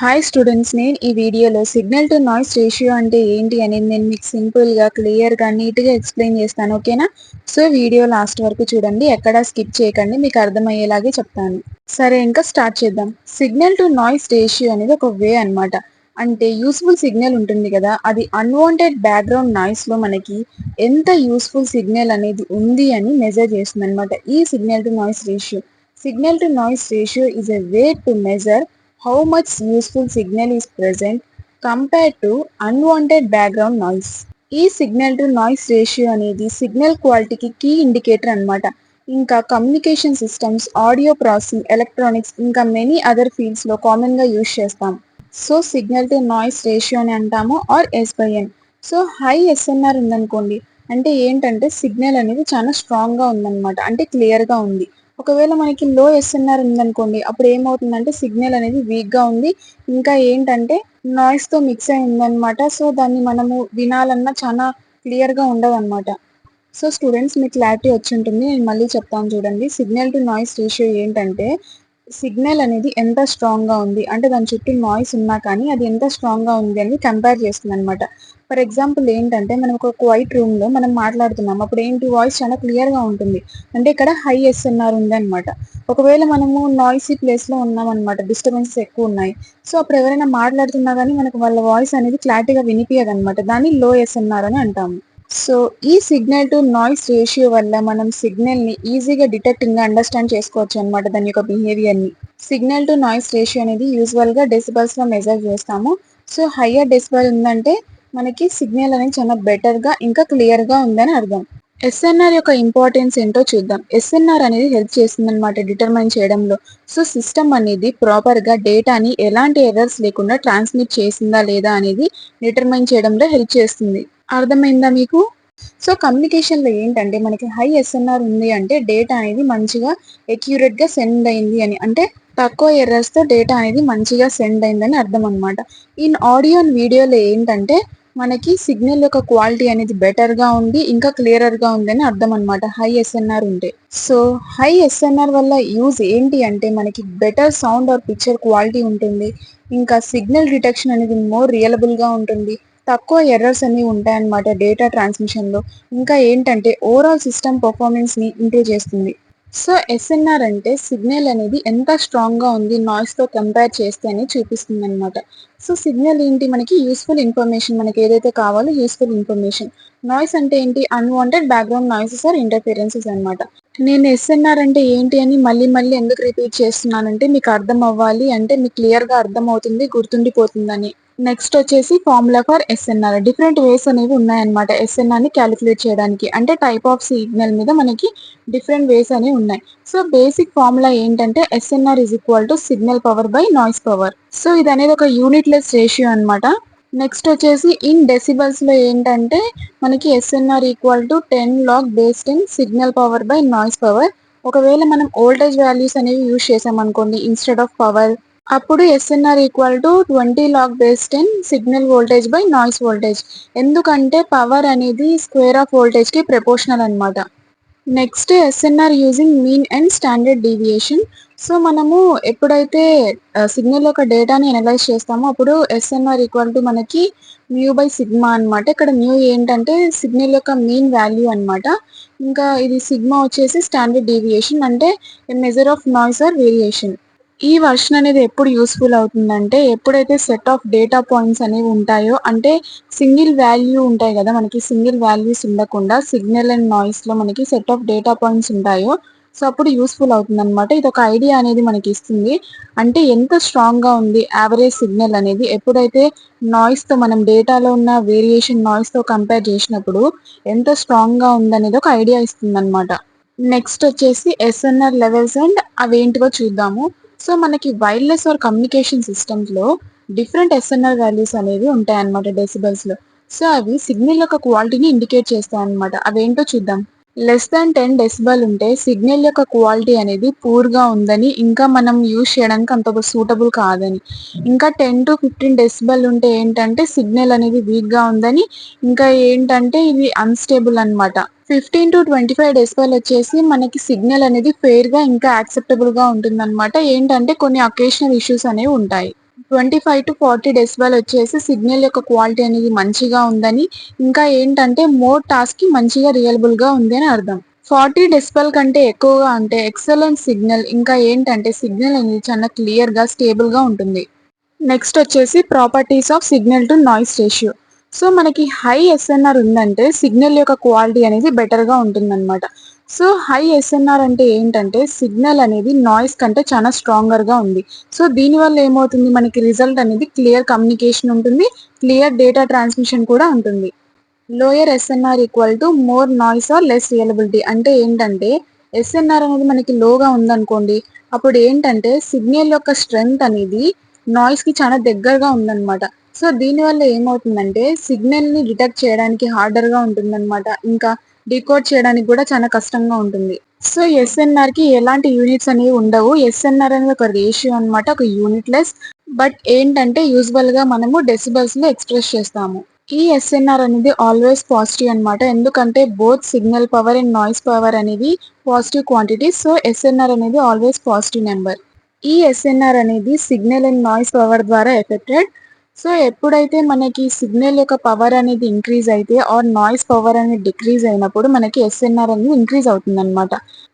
Hi students, నేను ఈ వీడియోలో సిగ్నల్ టు నాయిస్ రేషియో అంటే ఏంటి అనేది నేను మీకు సింపుల్గా క్లియర్గా నీట్గా ఎక్స్ప్లెయిన్ చేస్తాను. ఓకేనా? సో వీడియో లాస్ట్ వరకు చూడండి, ఎక్కడా స్కిప్ చేయకండి, మీకు అర్థమయ్యేలాగే చెప్తాను. సరే, ఇంకా స్టార్ట్ చేద్దాం. సిగ్నల్ టు నాయిస్ రేషియో అనేది ఒక వే అన్నమాట. అంటే యూస్ఫుల్ సిగ్నల్ ఉంటుంది కదా, అది అన్వాంటెడ్ బ్యాక్గ్రౌండ్ నాయిస్లో మనకి ఎంత యూస్ఫుల్ సిగ్నల్ అనేది ఉంది అని మెజర్ చేస్తుంది అనమాట ఈ signal to noise ratio. Signal to noise ratio is a way to measure how much useful signal is present compared to unwanted background noise. ఈ సిగ్నల్ టు నాయిస్ రేషియో అనేది signal క్వాలిటీకి key indicator అన్నమాట. ఇంకా communication systems, audio processing, electronics, ఇంకా many other ఫీల్డ్స్లో కామన్గా use చేస్తాం. So signal to noise ratio అని అంటాము, ఆర్ ఎస్/ఎన్. సో హై ఎస్ఎన్ఆర్ ఉందనుకోండి, అంటే ఏంటంటే సిగ్నల్ అనేది చాలా స్ట్రాంగ్గా ఉందన్నమాట, అంటే క్లియర్గా ఉంది. ఒకవేళ మనకి లో ఎస్ఎన్ఆర్ ఉందనుకోండి, అప్పుడు ఏమవుతుందంటే సిగ్నల్ అనేది వీక్గా ఉంది, ఇంకా ఏంటంటే నాయిస్తో మిక్స్ అయి ఉందన్నమాట. సో దాన్ని మనము వినాలన్నా చాలా క్లియర్గా ఉండదు అనమాట. సో స్టూడెంట్స్, మీకు క్లారిటీ వచ్చి ఉంటుంది, నేను మళ్ళీ చెప్తాను చూడండి. సిగ్నల్ టు నాయిస్ రేషియో ఏంటంటే సిగ్నల్ అనేది ఎంత స్ట్రాంగ్గా ఉంది, అంటే దాని చుట్టూ నాయిస్ ఉన్నా కానీ అది ఎంత స్ట్రాంగ్గా ఉంది అని కంపేర్ చేస్తుంది అనమాట. ఫర్ ఎగ్జాంపుల్ ఏంటంటే, మనం ఒక క్వైట్ రూమ్లో మనం మాట్లాడుతున్నాం, అప్పుడు ఏంటి వాయిస్ చాలా క్లియర్గా ఉంటుంది, అంటే ఇక్కడ హై ఎస్ఎన్ఆర్ ఉంది అనమాట. ఒకవేళ మనము నాయిసీ ప్లేస్లో ఉన్నామన్నమాట, డిస్టర్బెన్సెస్ ఎక్కువ ఉన్నాయి, సో అప్పుడు ఎవరైనా మాట్లాడుతున్నా కానీ మనకు వాళ్ళ వాయిస్ అనేది క్లారిటీగా వినిపించదు అనమాట, దాన్ని లో ఎస్ఎన్ఆర్ అని అంటాము. సో ఈ సిగ్నల్ టు నాయిస్ రేషియో వల్ల మనం సిగ్నల్ని ఈజీగా డిటెక్ట్ ఇంకా అండర్స్టాండ్ చేసుకోవచ్చు అనమాట, దాని యొక్క బిహేవియర్ని. సిగ్నల్ టు నాయిస్ రేషియో అనేది యూజువల్గా డెసిబల్స్లో మెజర్ చేస్తాము. సో హయ్యర్ డెసిబల్ ఉందంటే మనకి సిగ్నల్ అనేది చాలా బెటర్గా ఇంకా క్లియర్గా ఉందని అర్థం. ఎస్ఎన్ఆర్ యొక్క ఇంపార్టెన్స్ ఏంటో చూద్దాం. ఎస్ఎన్ఆర్ అనేది హెల్ప్ చేస్తుంది అనమాట డిటర్మైన్ చేయడంలో. సో సిస్టమ్ అనేది ప్రాపర్గా డేటాని ఎలాంటి ఎర్రర్స్ లేకుండా ట్రాన్స్మిట్ చేసిందా లేదా అనేది డిటర్మైన్ చేయడంలో హెల్ప్ చేస్తుంది. అర్థమైందా మీకు? సో కమ్యూనికేషన్లో ఏంటంటే మనకి హై ఎస్ఎన్ఆర్ ఉంది అంటే డేటా అనేది మంచిగా ఎక్యూరేట్గా సెండ్ అయింది అని, అంటే తక్కువ ఎర్రర్స్తో డేటా అనేది మంచిగా సెండ్ అయిందని అర్థం అనమాట. ఇన్ ఆడియో అండ్ వీడియోలో ఏంటంటే మనకి సిగ్నల్ యొక్క క్వాలిటీ అనేది బెటర్గా ఉంది, ఇంకా క్లియరర్గా ఉందని అర్థం అనమాట హై ఎస్ఎన్ఆర్ ఉంటే. సో హై ఎస్ఎన్ఆర్ వల్ల యూజ్ ఏంటి అంటే మనకి better sound or picture quality ఉంటుంది, ఇంకా సిగ్నల్ డిటెక్షన్ అనేది మోర్ రియలబుల్గా ఉంటుంది, తక్కువ ఎర్రర్స్ అనేవి ఉంటాయన్నమాట డేటా ట్రాన్స్మిషన్లో, ఇంకా ఏంటంటే ఓవరాల్ సిస్టమ్ పర్ఫార్మెన్స్ని ఇంప్రూవ్ చేస్తుంది. సో ఎస్ఎన్ఆర్ అంటే సిగ్నల్ అనేది ఎంత స్ట్రాంగ్గా ఉంది నాయిస్తో కంపేర్ చేస్తే అని చూపిస్తుంది అనమాట. సో సిగ్నల్ ఏంటి, మనకి యూస్ఫుల్ ఇన్ఫర్మేషన్, మనకి ఏదైతే కావాలో యూస్ఫుల్ ఇన్ఫర్మేషన్. నాయిస్ అంటే ఏంటి, అన్వాంటెడ్ బ్యాక్గ్రౌండ్ నాయిసెస్ ఆర్ ఇంటర్ఫిరెన్సెస్ అనమాట. నేను ఎస్ఎన్ఆర్ అంటే ఏంటి అని మళ్ళీ మళ్ళీ ఎందుకు రిపీట్ చేస్తున్నానంటే మీకు అర్థం అవ్వాలి, అంటే మీకు క్లియర్గా అర్థం అవుతుంది, గుర్తుండిపోతుందని. నెక్స్ట్ వచ్చేసి formula for SNR. Different ways అనేవి ఉన్నాయన్నమాట ఎస్ఎన్ఆర్ని క్యాలిక్యులేట్ చేయడానికి, అంటే టైప్ ఆఫ్ సిగ్నల్ మీద మనకి డిఫరెంట్ వేస్ అనేవి ఉన్నాయి. సో బేసిక్ ఫార్ములా ఏంటంటే SNR is equal to signal power by noise power. So ఇది అనేది ఒక యూనిట్లెస్ రేషియో అనమాట. నెక్స్ట్ వచ్చేసి ఇన్ డెసిబల్స్లో ఏంటంటే మనకి SNR equal to 10 log base 10 signal power by noise power. ఒకవేళ మనం వోల్టేజ్ వాల్యూస్ అనేవి యూజ్ చేసామనుకోండి ఇన్స్టెడ్ ఆఫ్ పవర్, అప్పుడు SNR equal to 20 log base 10 signal voltage by noise voltage. ఎందుకంటే పవర్ అనేది స్క్వేర్ ఆఫ్ వోల్టేజ్కి ప్రపోర్షనల్ అనమాట. Next SNR using mean and standard deviation. So మనము ఎప్పుడైతే సిగ్నల్ యొక్క డేటాని అనలైజ్ చేస్తామో అప్పుడు ఎస్ఎన్ఆర్ ఈక్వల్ టు మనకి మ్యూ బై సిగ్మా అనమాట. ఇక్కడ మ్యూ ఏంటంటే సిగ్నల్ యొక్క మీన్ వాల్యూ అనమాట, ఇంకా ఇది సిగ్మా వచ్చేసి స్టాండర్డ్ డీవియేషన్, అంటే measure of noise or variation. ఈ వర్షన్ అనేది ఎప్పుడు యూస్ఫుల్ అవుతుందంటే ఎప్పుడైతే సెట్ ఆఫ్ డేటా పాయింట్స్ అనేవి ఉంటాయో, అంటే సింగిల్ వాల్యూ ఉంటాయి కదా మనకి, సింగిల్ వాల్యూస్ ఉండకుండా సిగ్నల్ అండ్ నాయిస్లో మనకి సెట్ ఆఫ్ డేటా పాయింట్స్ ఉంటాయో, సో అప్పుడు యూస్ఫుల్ అవుతుంది అనమాట. ఇది ఒక ఐడియా అనేది మనకి ఇస్తుంది, అంటే ఎంత స్ట్రాంగ్గా ఉంది యావరేజ్ సిగ్నల్ అనేది ఎప్పుడైతే నాయిస్తో మనం డేటాలో ఉన్న వేరియేషన్ నాయిస్తో కంపేర్ చేసినప్పుడు ఎంత స్ట్రాంగ్గా ఉందనేది ఒక ఐడియా ఇస్తుంది అనమాట. నెక్స్ట్ వచ్చేసి ఎస్ఎన్ఆర్ లెవెల్స్ అండ్ అవేంటివో చూద్దాము. సో మనకి వైర్లెస్ ఆర్ కమ్యూనికేషన్ సిస్టమ్స్లో డిఫరెంట్ ఎస్ఎన్ఆర్ వాల్యూస్ అనేవి ఉంటాయన్నమాట డెసిబల్స్లో. సో అవి సిగ్నల్ యొక్క క్వాలిటీని ఇండికేట్ చేస్తాయి అన్నమాట. అవేంటో చూద్దాం. లెస్ దాన్ 10 డెసిబల్ ఉంటే సిగ్నల్ యొక్క క్వాలిటీ అనేది పూర్గా ఉందని, ఇంకా మనం యూజ్ చేయడానికి అంత సూటబుల్ కాదని. ఇంకా 10 to 15 డెసిబల్ ఉంటే ఏంటంటే సిగ్నల్ అనేది వీక్గా ఉందని, ఇంకా ఏంటంటే ఇది అన్స్టేబుల్ అనమాట. 15 to 25 డెసిబల్ వచ్చేసి మనకి సిగ్నల్ అనేది ఫెయిర్గా ఇంకా యాక్సెప్టబుల్గా ఉంటుందన్నమాట. ఏంటంటే కొన్ని అకేషనల్ ఇష్యూస్ అనేవి ఉంటాయి. 25-40 డెసిబెల్ వచ్చేసి సిగ్నల్ యొక్క క్వాలిటీ అనేది మంచిగా ఉందని, ఇంకా ఏంటంటే మోడ్ టాస్క్‌కి మంచిగా రియలబుల్‌గా ఉంది అని అర్థం. 40 డెసిబెల్ కంటే ఎక్కువగా ఉంటే ఎక్సలెంట్ సిగ్నల్, ఇంకా ఏంటంటే సిగ్నల్ అనేది చాలా క్లియర్‌గా, స్టేబుల్‌గా ఉంటుంది. నెక్స్ట్ వచ్చేసి properties of signal to noise ratio. So మనకి హై ఎస్ఎన్ఆర్ ఉందంటే సిగ్నల్ యొక్క క్వాలిటీ అనేది బెటర్‌గా ఉంటుందన్నమాట. సో హై ఎస్ఎన్ఆర్ అంటే ఏంటంటే సిగ్నల్ అనేది నాయిస్ కంటే చాలా స్ట్రాంగర్‌గా ఉంది. సో దీనివల్ల ఏమవుతుంది, మనకి రిజల్ట్ అనేది క్లియర్ కమ్యూనికేషన్ ఉంటుంది. క్లియర్ డేటా ట్రాన్స్మిషన్ కూడా ఉంటుంది. Lower SNR equal to more noise or less reliability. అంటే ఏంటంటే ఎస్ఎన్ఆర్ అనేది మనకి లోగా ఉందనుకోండి, అప్పుడు ఏంటంటే సిగ్నల్ యొక్క స్ట్రెంగ్త్ అనేది నాయిస్ కి చాలా దగ్గరగా ఉందన్నమాట. సో దీనివల్ల ఏమవుతుందంటే సిగ్నల్ ని డిటెక్ట్ చేయడానికి హార్డర్ గా ఉంటుందన్నమాట. ఇంకా డీకోడ్ చేయడానికి కూడా చాలా కష్టంగా ఉంటుంది. సో ఎస్ఎన్ఆర్ కి ఎలాంటి యూనిట్స్ అనేవి ఉండవు. ఎస్ఎన్ఆర్ అనేది ఒక రేషియో అన్నమాట, ఒక యూనిట్ లెస్. బట్ ఏంటంటే యూజువల్ గా మనము డెసిబెల్స్ లో ఎక్స్ప్రెస్ చేస్తాము. ఈ ఎస్ఎన్ఆర్ అనేది ఆల్వేస్ పాజిటివ్ అన్నమాట. ఎందుకంటే both signal power and noise power అనేవి పాజిటివ్ క్వాంటిటీస్. సో ఎస్ఎన్ఆర్ అనేది ఆల్వేస్ పాజిటివ్ నెంబర్. ఈ ఎస్ఎన్ఆర్ అనేది సిగ్నల్ అండ్ నాయిస్ పవర్ ద్వారా ఎఫెక్టెడ్. సో ఎప్పుడైతే మనకి సిగ్నల్ యొక్క పవర్ అనేది ఇంక్రీజ్ అయితే ఆర్ నాయిస్ పవర్ అనేది డిక్రీజ్ అయినప్పుడు మనకి ఎస్ఎన్ఆర్ అనేది ఇంక్రీజ్ అవుతుందన్నమాట.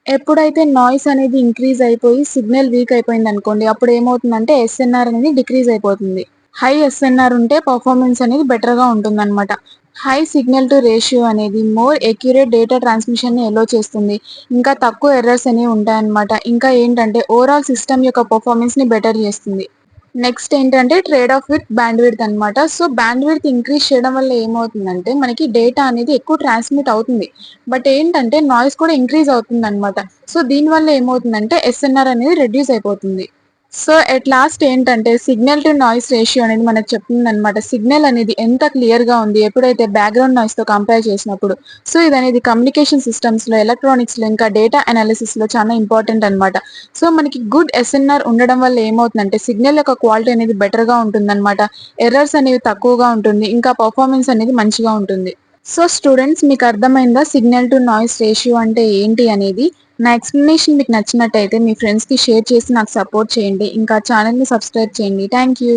ఎప్పుడైతే నాయిస్ అనేది ఇంక్రీజ్ అయిపోయి సిగ్నల్ వీక్ అయిపోయింది అనుకోండి, అప్పుడు ఏమవుతుందంటే ఎస్ఎన్ఆర్ అనేది డిక్రీజ్ అయిపోతుంది. హై ఎస్ఎన్ఆర్ ఉంటే పర్ఫార్మెన్స్ అనేది బెటర్‌గా ఉంటుందన్నమాట. హై సిగ్నల్ టు రేషియో అనేది మోర్ అక్యురేట్ డేటా ట్రాన్స్మిషన్‌ని ఎలో చేస్తుంది. ఇంకా తక్కువ ఎర్రర్స్ అనేవి ఉంటాయన్నమాట. ఇంకా ఏంటంటే ఓవరాల్ సిస్టమ్ యొక్క పర్ఫార్మెన్స్‌ని బెటర్ చేస్తుంది. నెక్స్ట్ ఏంటంటే ట్రేడ్ ఆఫ్ విత్ బ్యాండ్‌విడ్త్ అన్నమాట. సో బ్యాండ్‌విడ్త్ ఇంక్రీజ్ చేయడం వల్ల ఏమవుతుందంటే మనకి డేటా అనేది ఎక్కువ ట్రాన్స్మిట్ అవుతుంది. బట్ ఏంటంటే నాయిస్ కూడా ఇంక్రీజ్ అవుతుందన్నమాట. సో దీనివల్ల ఏమవుతుందంటే ఎస్ఎన్ఆర్ అనేది రెడ్యూస్ అయిపోతుంది. సో ఎట్ లాస్ట్ ఏంటంటే సిగ్నల్ టు నాయిస్ రేషియో అనేది మనకు చెప్తుందన్నమాట. సిగ్నల్ అనేది ఎంత క్లియర్‌గా ఉంది ఎప్పుడైతే బ్యాక్‌గ్రౌండ్ నాయిస్‌తో కంపేర్ చేసినప్పుడు. సో ఇదనేది కమ్యూనికేషన్ సిస్టమ్స్‌లో, ఎలక్ట్రానిక్స్‌లో, ఇంకా డేటా అనాలిసిస్‌లో చాలా ఇంపార్టెంట్ అన్నమాట. సో మనకి గుడ్ ఎస్ఎన్ఆర్ ఉండడం వల్ల ఏమవుతుందంటే సిగ్నల్ యొక్క క్వాలిటీ అనేది బెటర్‌గా ఉంటుందన్నమాట. ఎర్రర్స్ అనేవి తక్కువగా ఉంటుంది. ఇంకా పర్ఫార్మెన్స్ అనేది మంచిగా ఉంటుంది. సో స్టూడెంట్స్, మీకు అర్థమైందా సిగ్నల్ టు నాయిస్ రేషియో అంటే ఏంటి అనేది? నా ఎక్స్‌ప్లనేషన్ మీకు నచ్చినట్టయితే మీ ఫ్రెండ్స్‌కి షేర్ చేసి నాకు సపోర్ట్ చేయండి. ఇంకా ఛానెల్‌ని సబ్స్క్రైబ్ చేయండి. Thank you.